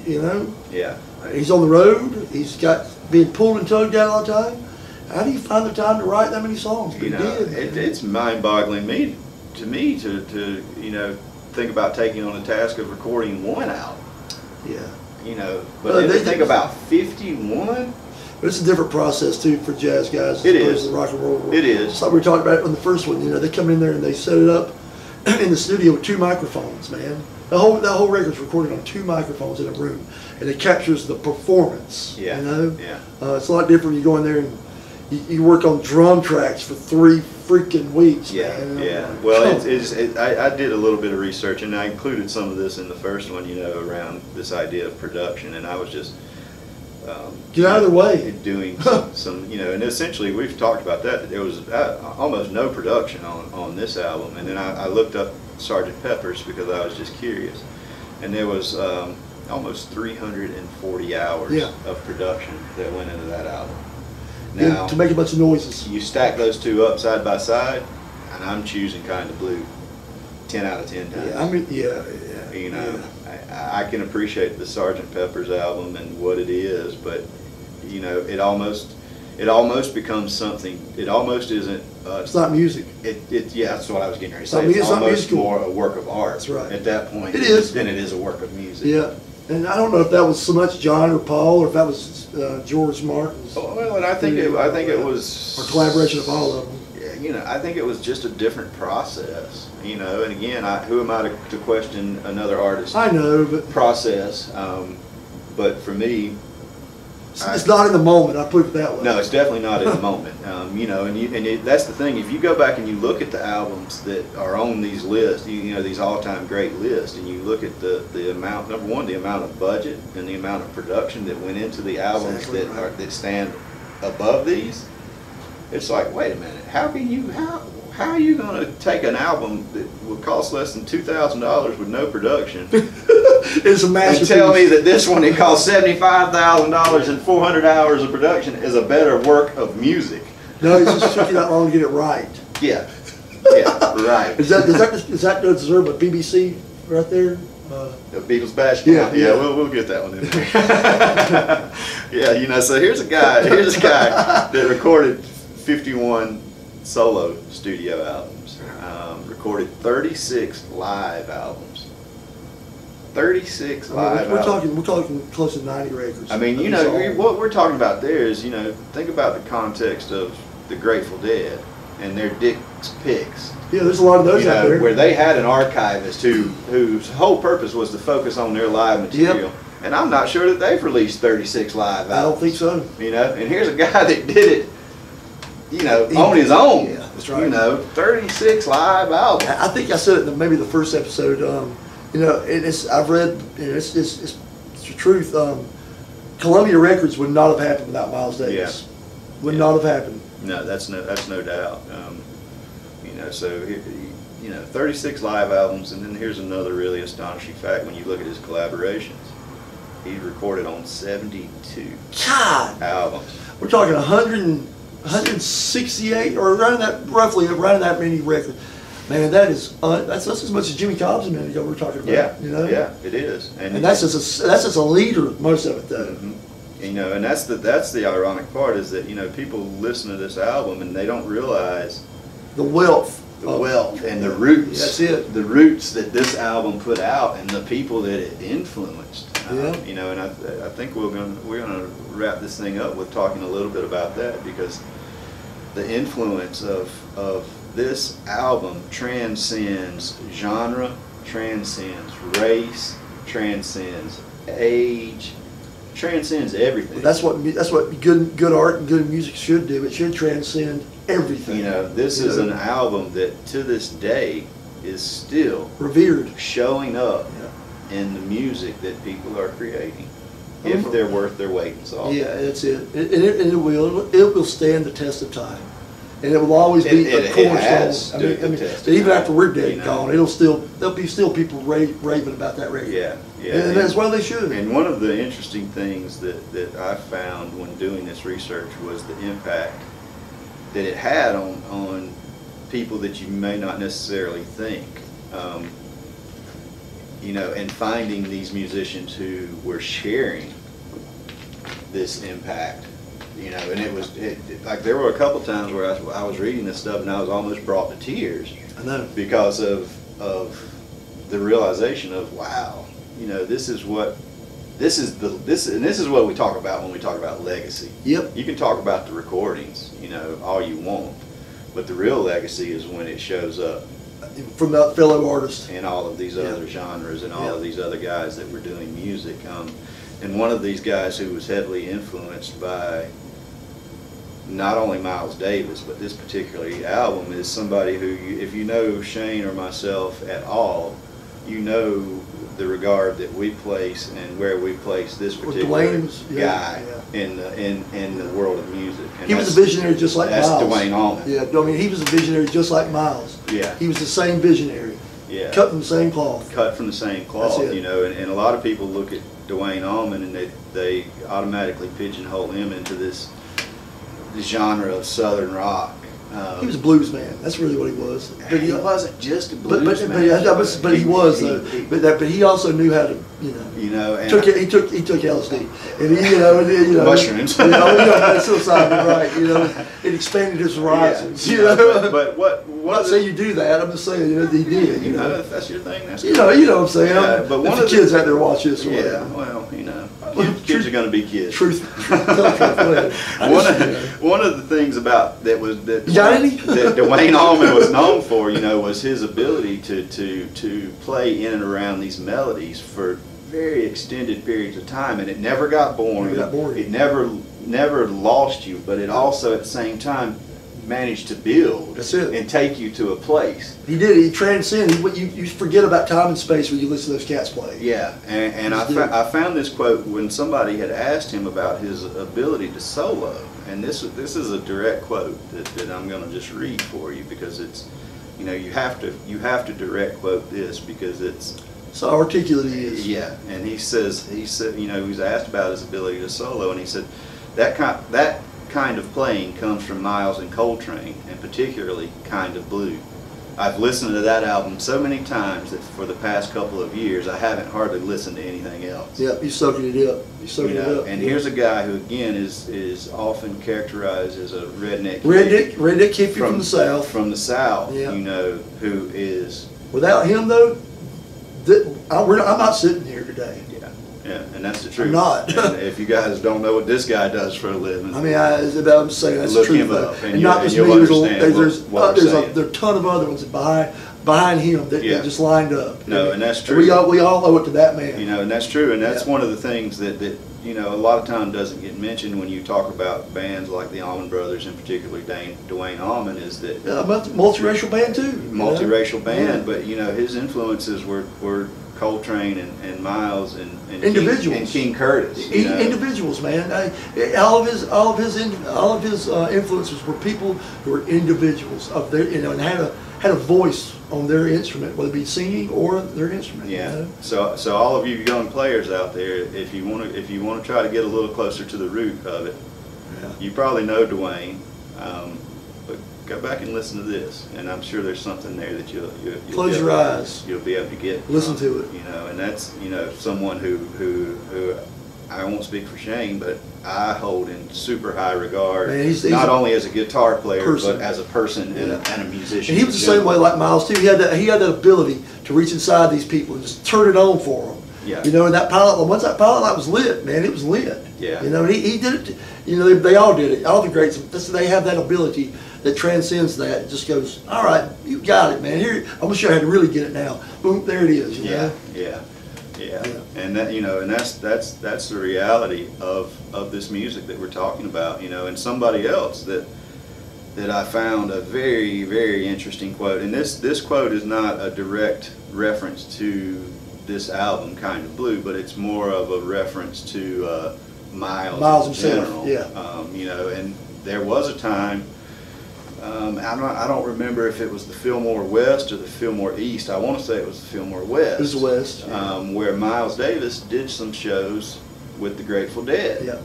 You know, yeah. he's on the road. He's got being pulled and tugged out all the time. How do you find the time to write that many songs? But You he know, did. it's mind-boggling to me to you know, think about taking on the task of recording 1 album. Yeah. You know, but Well, then they to think did- about 51. But it's a different process too for jazz guys as It opposed is. to the rock and roll world. It is. It's like we were talking about on the first one. You know, they come in there and they set it up in the studio with 2 microphones, man. That whole record's recorded on 2 microphones in a room, and it captures the performance. Yeah. You know, Yeah. it's a lot different. You go in there and you work on drum tracks for 3 freaking weeks. Yeah, man. yeah. Well, I did a little bit of research, and I included some of this in the first one, you know, around this idea of production, and I was just get out of their way. Doing some, you know, and essentially we've talked about that. There was almost no production on this album, and then I looked up Sgt. Pepper's because I was just curious, and there was almost 340 hours of production that went into that album. Now, to make a bunch of noises. You stack those two up side by side, and I'm choosing Kind of Blue 10 out of 10 times. Yeah, I mean, yeah. You know, I can appreciate the Sgt. Pepper's album and what it is, but you know, it almost becomes something. It almost isn't. It's not music. Yeah, that's what I was getting ready to say. It's almost more a work of art. That's right. At that point, it is. Then it is a work of music. Yeah, and I don't know if that was so much John or Paul, or if that was George Martin's. Oh, well, and I think it was a collaboration of all of them. Yeah, you know, I think it was just a different process. You know, and again, who am I to question another artist's I know, but process? But for me, it's not in the moment. I put it that way. No, it's definitely not in the moment. You know, that's the thing. If you go back and you look at the albums that are on these lists, you know, these all-time great lists, and you look at the amount, number one, the amount of budget and the amount of production that went into the albums that stand above these, it's like, wait a minute, how are you going to take an album that would cost less than $2,000 with no production? It's a masterpiece. And tell me that this one that cost $75,000 and 400 hours of production is a better work of music? No, it just took you that long to get it right. Yeah, right. Does that deserve a BBC right there? The Beatles Bash. Yeah. We'll get that one in there. Yeah, you know, so here's a guy that recorded 51 solo studio albums, recorded 36 live albums. 36 live albums. We're talking close to 90 records. I mean, you know, what we're talking about there is, you know, think about the context of the Grateful Dead and their Dick's Picks. Yeah, there's a lot of those out there. Where they had an archivist whose whole purpose was to focus on their live material. Yep. And I'm not sure that they've released 36 live albums. I don't think so. You know, and here's a guy that did it, you know, on his own. Yeah, that's right. You know, 36 live albums. I think I said it in maybe the first episode. You know, I've read, it's the truth. Columbia Records would not have happened without Miles Davis. Yeah. Would not have happened. No, that's no doubt. You know, so you know, 36 live albums, and then here's another really astonishing fact when you look at his collaborations. He's recorded on 72 albums. We're talking 168 or roughly around that many records. Man, that's as much as Jimmy Cobb's a minute ago we were talking about. Yeah, you know? Yeah, it is. And that's just a leader, most of it though. Mm-hmm. You know, and that's the ironic part is that, you know, people listen to this album and they don't realize the wealth and the roots. That's it. The roots that this album put out and the people that it influenced. Yeah. You know, and I think we're gonna wrap this thing up with talking a little bit about that, because the influence of this album transcends genre, transcends race, transcends age, transcends everything. That's what good art and good music should do. It should transcend everything. You know, this is an album that to this day is still revered, showing up in the music that people are creating, if they're worth their weight in salt. Yeah, that's it. And it will stand the test of time, and it will always be a cornerstone. I mean, even after we're dead and gone, there'll be still people raving about that record. Yeah. And that's why they should. And one of the interesting things that I found when doing this research was the impact that it had on people that you may not necessarily think. You know, and finding these musicians who were sharing this impact. You know, and like there were a couple times where I was reading this stuff and I was almost brought to tears. I know. Because of the realization of, wow, you know, this is what we talk about when we talk about legacy. Yep. You can talk about the recordings, you know, all you want, but the real legacy is when it shows up from the fellow artists and all of these other genres and all of these other guys that were doing music. And one of these guys who was heavily influenced by not only Miles Davis, but this particular album is somebody who, if you know Shane or myself at all, you know the regard that we place and where we place this particular guy in the world of music. And he was a visionary just like Miles. That's Duane Allman. Yeah, I mean, he was a visionary just like Miles. Yeah. He was the same visionary. Yeah. Cut from the same cloth. Cut from the same cloth, you know, and a lot of people look at Duane Allman and they automatically pigeonhole him into this genre of Southern rock. He was a blues man. That's really what he was. But he wasn't just a blues man. But he was though. But he also knew how to, you know. And he took LSD, and he, mushrooms. Psilocybin, right? You know, it expanded his horizons. Yeah, you know. But what? I'm not saying you do that. I'm just saying he did. You know, if that's your thing, that's you know what I'm saying. Yeah, but one of the kids out there watch this. Yeah, well, kids are going to be kids. Truth. Tell the truth. One of the things about that Duane Allman was known for, was his ability to play in and around these melodies for very extended periods of time, and it never got boring. It never lost you, but it also at the same time managed to build and take you to a place. He did. He transcended. You forget about time and space when you listen to those cats play. Yeah, and I found this quote when somebody had asked him about his ability to solo, and this is a direct quote that I'm going to just read for you, because it's, you have to direct quote this because it's so articulate he is. Yeah, and he said he was asked about his ability to solo, and he said that kind of playing comes from Miles and Coltrane, and particularly Kind of Blue. I've listened to that album so many times that for the past couple of years I haven't hardly listened to anything else. Yep, you're soaking it up. You're soaking it up. And here's a guy who again is often characterized as a redneck kid from the South. From the South, yeah. Who is without him though, I'm not sitting here today. Yeah, and that's the truth. I'm not. And if you guys don't know what this guy does for a living, I mean, I'm saying that's the truth. Look him up, and not just you'll me. understand There's a ton of other ones behind him that just lined up. No, and that's true. We all owe it to that man. And that's true, and that's one of the things that a lot of time doesn't get mentioned when you talk about bands like the Allman Brothers, and particularly Duane Allman, is that multiracial band too. Multiracial band, but his influences were Coltrane and Miles and individuals and King Curtis. Individuals, man. All of his influences were people who were individuals of their, and had a voice on their instrument, whether it be singing or their instrument. Yeah. So all of you young players out there, if you want to try to get a little closer to the root of it, you probably know Duane. But go back and listen to this, and I'm sure there's something there that you'll close your eyes. You'll be able to get. Listen to it. And that's someone who I won't speak for Shane, but I hold in super high regard. Man, he's not only as a guitar player, but as a person and a musician. And he was the same way like Miles too. He had that ability to reach inside these people and just turn it on for them. Yeah. And that pilot, once that pilot light was lit, man, it was lit. Yeah. And he did it. They all did it. All the greats, they have that ability that transcends that. It just goes, all right, you got it, man. Here, I'm gonna show you how to really get it now. Boom, there it is. Yeah. And that and that's the reality of this music that we're talking about. And somebody else that I found a very, very interesting quote, and this quote is not a direct reference to this album, Kind of Blue, but it's more of a reference to Miles in general. And there was a time, I don't remember if it was the Fillmore West or the Fillmore East. I want to say it was the Fillmore West. It was the West. Where Miles Davis did some shows with the Grateful Dead. Yeah.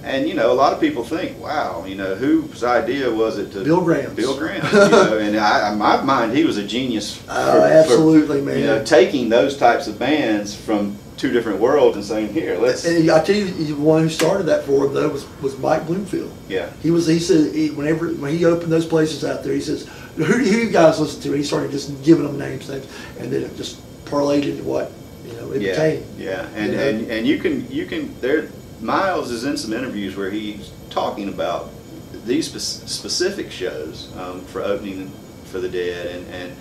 And a lot of people think, wow, whose idea was it to Bill Graham's. Bill Graham. And in my mind, he was a genius. Absolutely, man. Taking those types of bands from two different worlds and saying, here, let's. And I tell you, the one who started that for him though was Mike Bloomfield. Yeah. He said when he opened those places out there, he says, who you guys listen to? And he started just giving them names, and then it just parlayed into what it became. Yeah. And you can there. Miles is in some interviews where he's talking about these specific shows for opening for the Dead, and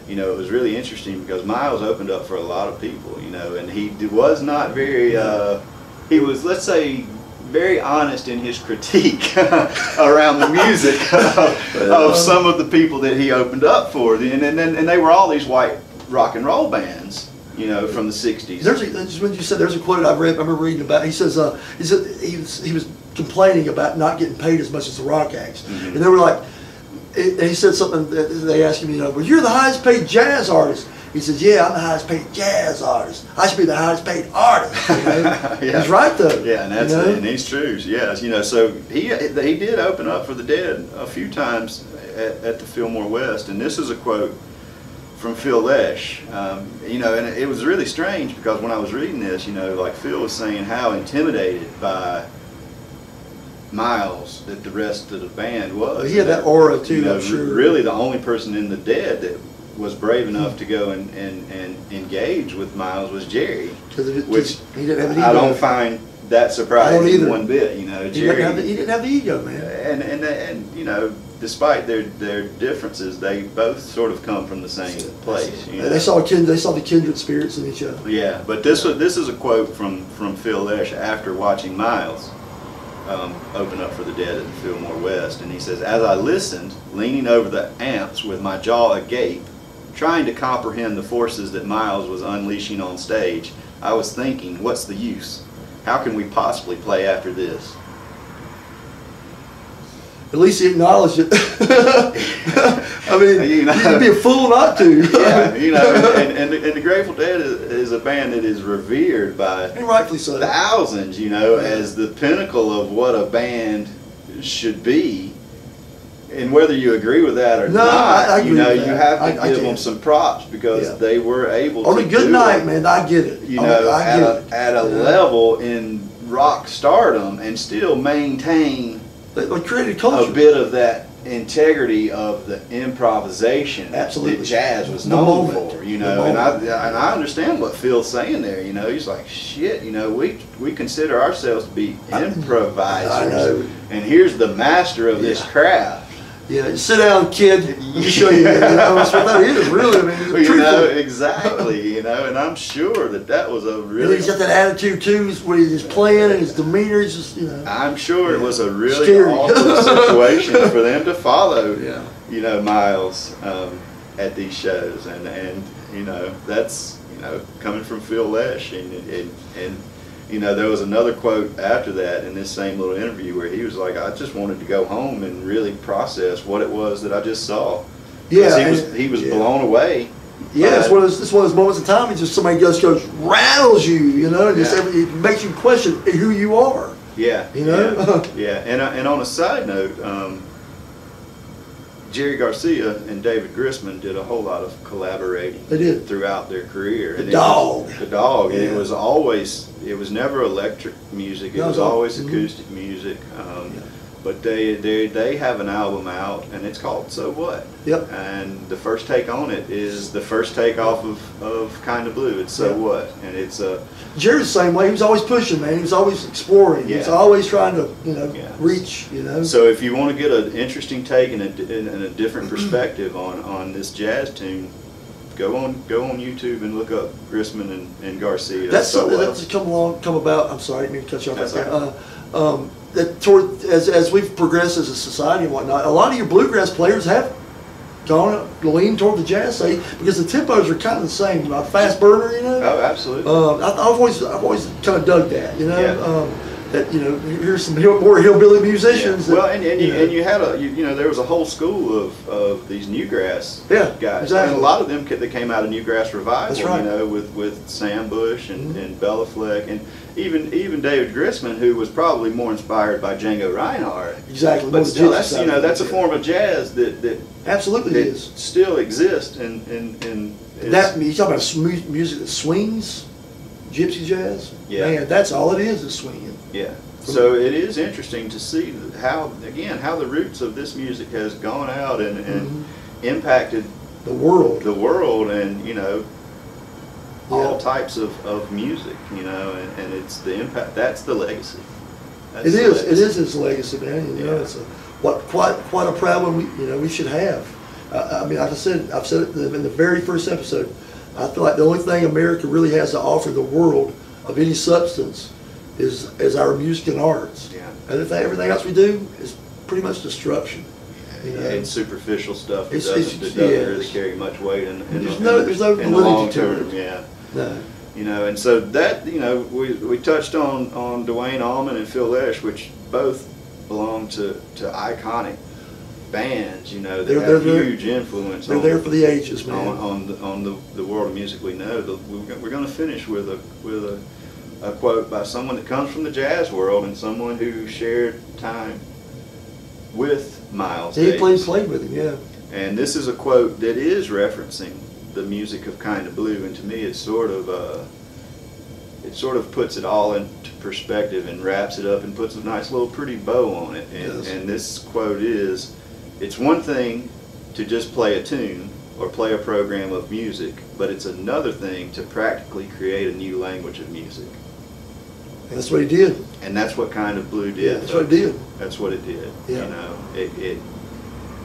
it was really interesting because Miles opened up for a lot of people, and he was not very, he was, let's say, very honest in his critique around the music of some of the people that he opened up for, and they were all these white rock and roll bands, you know, from the '60s. When you said there's a quote I remember reading about. He says he was complaining about not getting paid as much as the rock acts, Mm-hmm. and they were like, and he said something that they asked him, you know, well, you're the highest paid jazz artist. He says, yeah, I'm the highest paid jazz artist. I should be the highest paid artist. You know? Yeah. He's right though. Yeah, and that's and he's true. Yes, you know, so he did open up for the Dead a few times at the Fillmore West, and this is a quote from Phil Lesh. You know, and it was really strange because when I was reading this, you know, like Phil was saying how intimidated by Miles that the rest of the band was. Well, he had that aura too, you know, I'm sure. Really the only person in the Dead that was brave enough to go and engage with Miles was Jerry, which he didn't have an ego. I don't find that surprising one bit. You know, Jerry. He didn't have the ego, man. And you know, despite their differences, they both sort of come from the same place. You know? They saw the kindred spirits in each other. Yeah, but this is a quote from Phil Lesh after watching Miles open up for the Dead at the Fillmore West, and he says, as I listened, leaning over the amps with my jaw agape, trying to comprehend the forces that Miles was unleashing on stage, I was thinking, what's the use? How can we possibly play after this? At least he acknowledged it. I mean, you know, you'd be a fool not to. Yeah, you know, and the Grateful Dead is a band that is revered by and rightfully so. Thousands, you know, as the pinnacle of what a band should be. And whether you agree with that or not, I agree you know, with you that. have to give them some props because they were able to on a good do night, it, man. I get it. You know, at a level in rock stardom and still maintain they created culture. A bit of that integrity of the improvisation Absolutely. that jazz was known for, you know, and I understand what Phil's saying there, you know, he's like, shit, you know, we consider ourselves to be improvisers, I know. And here's the master of this craft. Yeah, sit down, kid. Let me show you. That's what that is, really. I mean, you know, exactly. You know, and I'm sure that was a really. And he's got that attitude too, where he's just playing and his demeanor is just, you know. I'm sure it was a really scary. awkward situation for them to follow. Yeah. You know, Miles at these shows, and you know, that's, you know, coming from Phil Lesh, and you know, there was another quote after that in this same little interview where he was like, I just wanted to go home and really process what it was that I just saw. Yeah, he was blown away. Yeah, it's one of those moments in time. It's just somebody just goes rattles you, you know, and it makes you question who you are. Yeah, you know. Yeah. And on a side note, Jerry Garcia and David Grisman did a whole lot of collaborating. They did throughout their career. The Dog. And it was always, it was never electric music. It was always acoustic music. But they have an album out, and it's called So What? Yep. And the first take on it is the first take off of Kinda Blue. It's So What? And it's Jerry's the same way. He was always pushing, man. He was always exploring. He was always trying to, you know, reach, you know. So if you want to get an interesting take and a different perspective on this jazz tune, go on YouTube and look up Grisman and Garcia. That's something that's come about. I'm sorry, I didn't mean to cut you off right there. That as we've progressed as a society and whatnot, a lot of your bluegrass players have lean toward the jazz side because the tempos are kind of the same. Like fast burner, you know. Oh, absolutely. I've always kind of dug that, you know. Yeah. That, you know, here's some more hillbilly musicians. Yeah. Well, and you had you know, there was a whole school of these newgrass guys. Exactly. And a lot of them that came out of Newgrass Revival. That's right. You know, with Sam Bush and Bella Fleck, and even David Grisman, who was probably more inspired by Django Reinhardt. Exactly. But still, that's, you know, that's a form of jazz that absolutely that is still exists and that you talk about music that swings, gypsy jazz. Yeah. Man, that's all it is swinging. Yeah. So it is interesting to see how the roots of this music has gone out and impacted the world. And, you know, all types of music, you know, and it's the impact. That's the legacy. It is his legacy, man. You know, it's quite a proud one. We should have. I mean, like I said, I've said it in the very first episode. I feel like the only thing America really has to offer the world of any substance is our music and arts. Yeah. And if everything else we do is pretty much destruction. You know? And superficial stuff that It's- doesn't yes. really carry much weight in There's the, no in the validity long to term. it. Yeah. No. You know, and so that, you know, we touched on Dwayne Allman and Phil Lesh, which both belong to iconic bands. You know, that They're have huge influence. They're there for the ages, man. On the world of music we know. We're going to finish with a quote by someone that comes from the jazz world and someone who shared time with Miles He Davis. played with him, yeah. And this is a quote that is referencing the music of Kind of Blue, and to me it sort of puts it all into perspective and wraps it up and puts a nice little pretty bow on it. And this quote is, "It's one thing to just play a tune or play a program of music, but it's another thing to practically create a new language of music." And that's what he did. And that's what Kind of Blue did. Yeah, that's what it did. That's what it did. Yeah. You know,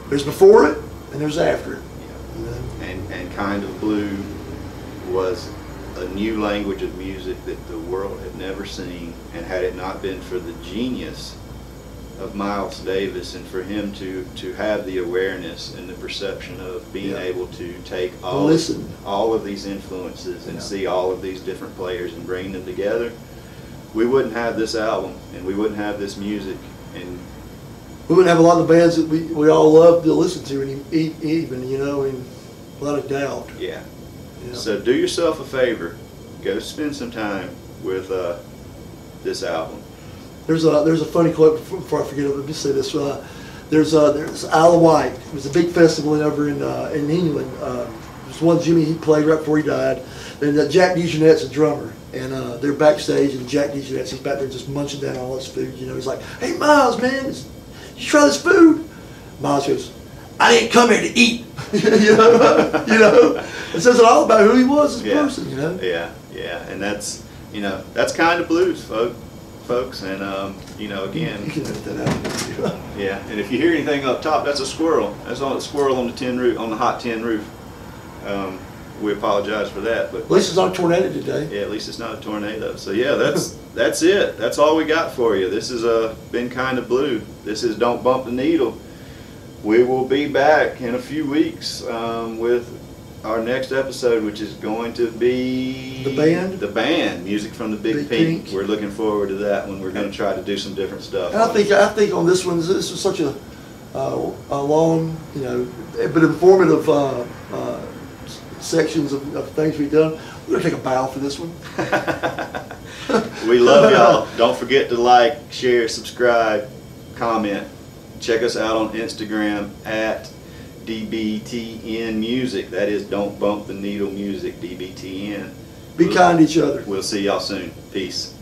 There's before it and there's after it. You know? and Kind of Blue was a new language of music that the world had never seen, and had it not been for the genius of Miles Davis and for him to have the awareness and the perception of being able to take all of these influences and see all of these different players and bring them together, we wouldn't have this album and we wouldn't have this music, and we wouldn't have a lot of the bands that we all love to listen to, even, you know, without a doubt. Yeah. Yeah. So do yourself a favor, go spend some time with this album. There's a funny quote before I forget it. Let me say this. There's Isle of Wight. It was a big festival over in England. There's one Jimmy he played right before he died. And Jack DeJohnette's a drummer, and they're backstage, and Jack DeJohnette's he's back there just munching down all this food. You know, he's like, "Hey Miles, man, you try this food?" Miles goes, "I didn't come here to eat." you know, it says it all about who he was as a person. You know. Yeah, and that's Kind of Blues, folks, and you know, again. You can edit that out. Yeah, and if you hear anything up top, that's a squirrel. That's on a squirrel on the tin roof, on the hot tin roof. We apologize for that, but at least it's not a tornado today. yeah, at least it's not a tornado. So yeah, that's it. That's all we got for you. This has been Kind of Blue. This is Don't Bump the Needle. We will be back in a few weeks with our next episode, which is going to be the band, music from the Big Pink. We're looking forward to that one. We're going to try to do some different stuff. And I think on this one, this was such a long, you know, but informative sections of things we've done. We're going to take a bow for this one. We love y'all. Don't forget to like, share, subscribe, comment. Check us out on Instagram at DBTN Music. That is Don't Bump the Needle Music, DBTN. Be kind to each other. We'll see y'all soon. Peace.